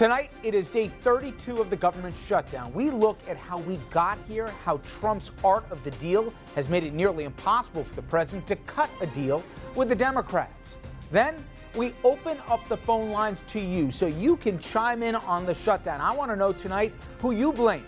Tonight, it is day 32 of the government shutdown. We look at how we got here, how Trump's art of the deal has made it nearly impossible for the president to cut a deal with the Democrats. Then, we open up the phone lines to you so you can chime in on the shutdown. I want to know tonight who you blame.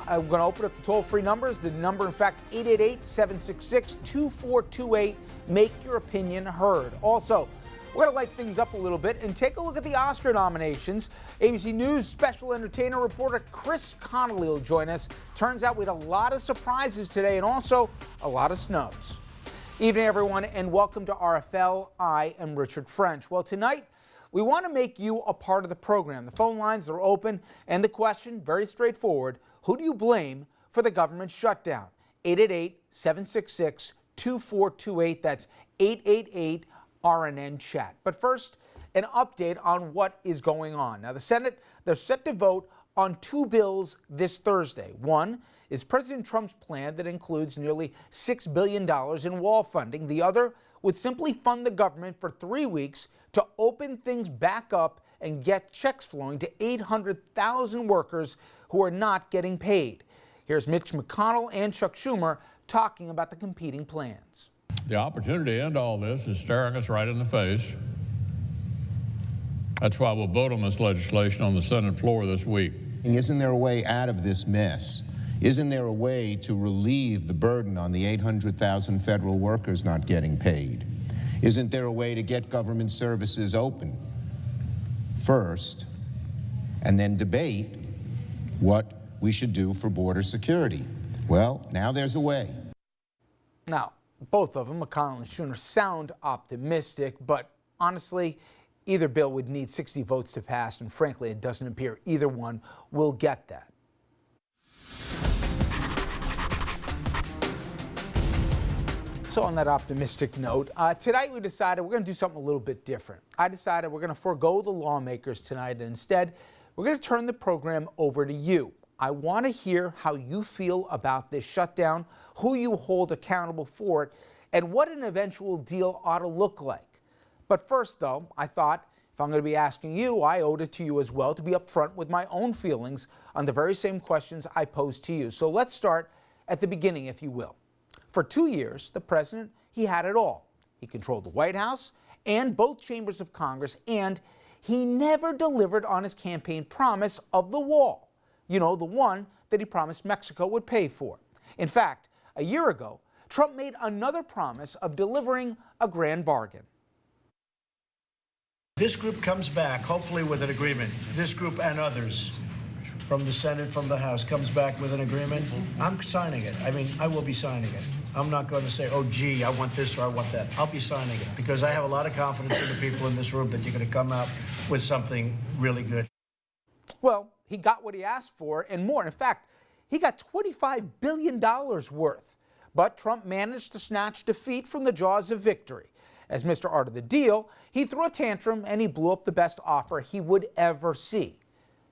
I'm going to open up the toll-free numbers. The number, in fact, 888-766-2428. Make your opinion heard. Also, we're going to light things up a little bit and take a look at the Oscar nominations. ABC News special entertainer reporter Chris Connolly will join us. Turns out we had a lot of surprises today and also a lot of snubs. Evening, everyone, and welcome to RFL. I am Richard French. Well, tonight, we want to make you a part of the program. The phone lines are open, and the question, very straightforward, who do you blame for the government shutdown? 888-766-2428. That's 888-RNN-CHAT. But first, an update on what is going on. Now, the Senate, they're set to vote on two bills this Thursday. One is President Trump's plan that includes nearly $6 billion in wall funding. The other would simply fund the government for 3 weeks to open things back up and get checks flowing to 800,000 workers who are not getting paid. Here's Mitch McConnell and Chuck Schumer talking about the competing plans. The opportunity to end all this is staring us right in the face. That's why we'll vote on this legislation on the Senate floor this week. Isn't there a way out of this mess? Isn't there a way to relieve the burden on the 800,000 federal workers not getting paid? Isn't there a way to get government services open first and then debate what we should do for border security? Well, now there's a way. Now, both of them, McConnell and Schumer, sound optimistic, but honestly, either bill would need 60 votes to pass, and frankly, it doesn't appear either one will get that. So on that optimistic note, tonight we decided we're going to do something a little bit different. I decided we're going to forego the lawmakers tonight, and instead, we're going to turn the program over to you. I want to hear how you feel about this shutdown, who you hold accountable for it, and what an eventual deal ought to look like. But first, though, I thought if I'm going to be asking you, I owed it to you as well to be upfront with my own feelings on the very same questions I posed to you. So let's start at the beginning, if you will. For 2 years, the president, he had it all. He controlled the White House and both chambers of Congress, and he never delivered on his campaign promise of the wall. You know, the one that he promised Mexico would pay for. In fact, a year ago, Trump made another promise of delivering a grand bargain. This group comes back, hopefully with an agreement. This group and others from the Senate, from the House, comes back with an agreement. I'm signing it. I mean, I will be signing it. I'm not going to say, oh, gee, I want this or I want that. I'll be signing it because I have a lot of confidence in the people in this room that you're going to come out with something really good. Well, he got what he asked for and more. In fact, he got $25 billion worth. But Trump managed to snatch defeat from the jaws of victory. As Mr. Art of the Deal, he threw a tantrum and he blew up the best offer he would ever see.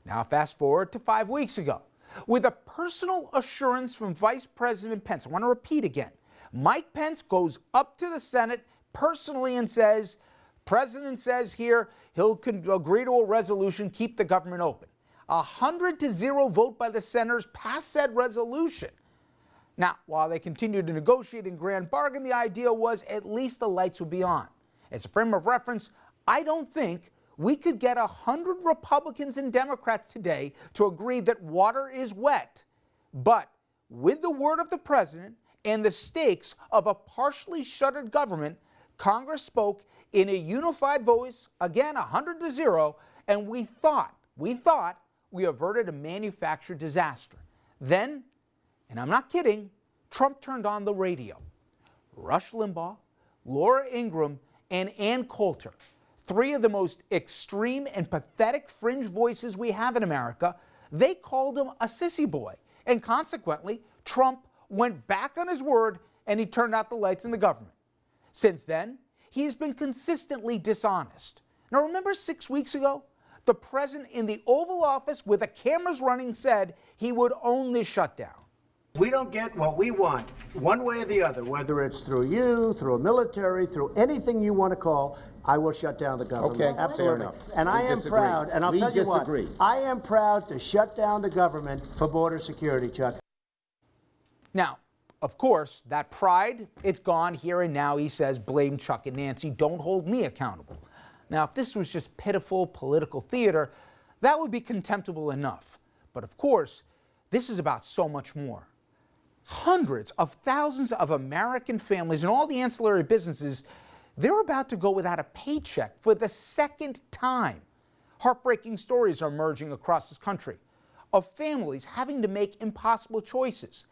Now fast forward to 5 weeks ago. With a personal assurance from Vice President Pence, I want to repeat again, Mike Pence goes up to the Senate personally and says, President says here he'll agree to a resolution, keep the government open. 100-0 vote by the senators passed said resolution. Now, while they continued to negotiate and grand bargain, the idea was at least the lights would be on. As a frame of reference, I don't think we could get 100 Republicans and Democrats today to agree that water is wet. But with the word of the president and the stakes of a partially shuttered government, Congress spoke in a unified voice, again 100-0, and we thought we averted a manufactured disaster. Then, and I'm not kidding, Trump turned on the radio. Rush Limbaugh, Laura Ingraham, and Ann Coulter, three of the most extreme and pathetic fringe voices we have in America, they called him a sissy boy. And consequently, Trump went back on his word and he turned out the lights in the government. Since then, he has been consistently dishonest. Now remember 6 weeks ago? The president in the Oval Office with the cameras running said he would own this shutdown. We don't get what we want one way or the other, whether it's through you, through a military, through anything you want to call. I will shut down the government. Okay, fair absolutely. enough. And We I am disagree. proud, and I'll We tell you disagree. what, I am proud to shut down the government for border security, Chuck. Now, of course, that pride, it's gone here and now. He says, blame Chuck and Nancy, don't hold me accountable. Now, if this was just pitiful political theater, that would be contemptible enough. But of course, this is about so much more. Hundreds of thousands of American families and all the ancillary businesses, they're about to go without a paycheck for the second time. Heartbreaking stories are emerging across this country of families having to make impossible choices.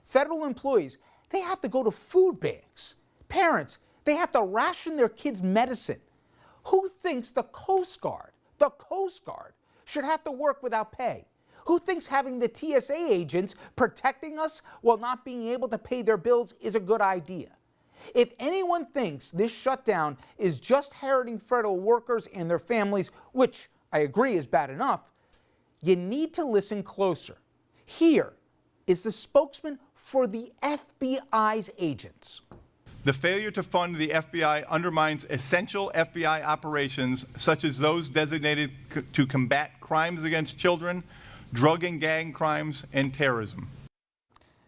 Federal employees, they have to go to food banks. Parents, they have to ration their kids' medicine. Who thinks the Coast Guard, should have to work without pay? Who thinks having the TSA agents protecting us while not being able to pay their bills is a good idea? If anyone thinks this shutdown is just hurting federal workers and their families, which I agree is bad enough, you need to listen closer. Here is the spokesman for the FBI's agents. The failure to fund the FBI undermines essential FBI operations, such as those designated to combat crimes against children, drug and gang crimes, and terrorism.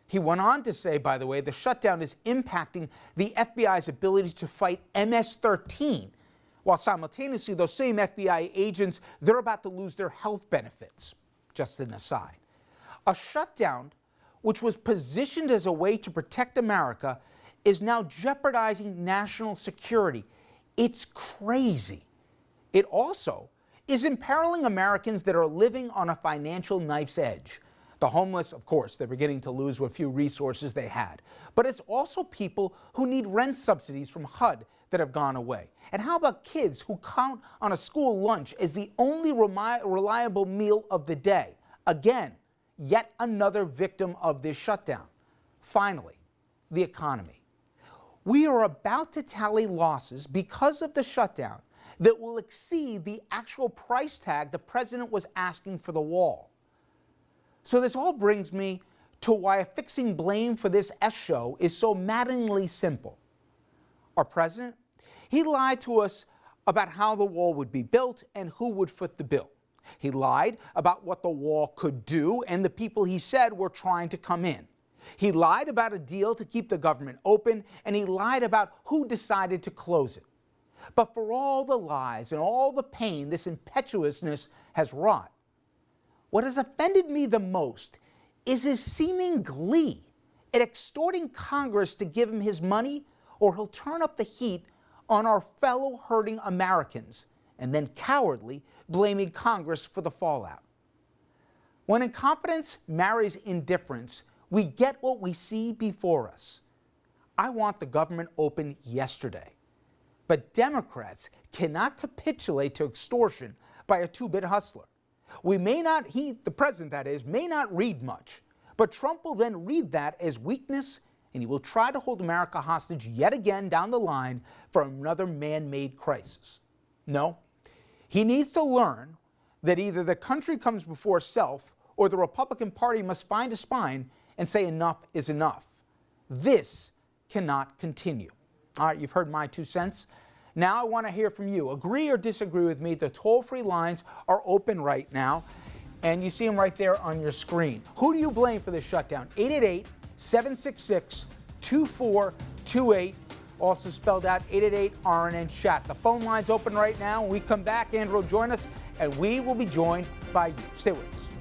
He went on to say, by the way, the shutdown is impacting the FBI's ability to fight MS-13, while simultaneously those same FBI agents, they're about to lose their health benefits. Just an aside. A shutdown, which was positioned as a way to protect America, is now jeopardizing national security. It's crazy. It also is imperiling Americans that are living on a financial knife's edge. The homeless, of course, they're beginning to lose what few resources they had. But it's also people who need rent subsidies from HUD that have gone away. And how about kids who count on a school lunch as the only reliable meal of the day? Again, yet another victim of this shutdown. Finally, the economy. We are about to tally losses because of the shutdown that will exceed the actual price tag the president was asking for the wall. So this all brings me to why affixing blame for this show is so maddeningly simple. Our president, he lied to us about how the wall would be built and who would foot the bill. He lied about what the wall could do and the people he said were trying to come in. He lied about a deal to keep the government open, and he lied about who decided to close it. But for all the lies and all the pain this impetuousness has wrought, what has offended me the most is his seeming glee at extorting Congress to give him his money, or he'll turn up the heat on our fellow hurting Americans and then cowardly blaming Congress for the fallout. When incompetence marries indifference, we get what we see before us. I want the government open yesterday. But Democrats cannot capitulate to extortion by a two-bit hustler. We may not, the president that is, may not read much, but Trump will then read that as weakness, and he will try to hold America hostage yet again down the line for another man-made crisis. No, he needs to learn that either the country comes before self or the Republican Party must find a spine and say enough is enough. This cannot continue. All right, you've heard my 2 cents. Now I want to hear from you. Agree or disagree with me? The toll-free lines are open right now, and you see them right there on your screen. Who do you blame for this shutdown? 888-766-2428. Also spelled out 888-RNN-CHAT. The phone line's open right now. When we come back, Andrew will join us, and we will be joined by you. Stay with us.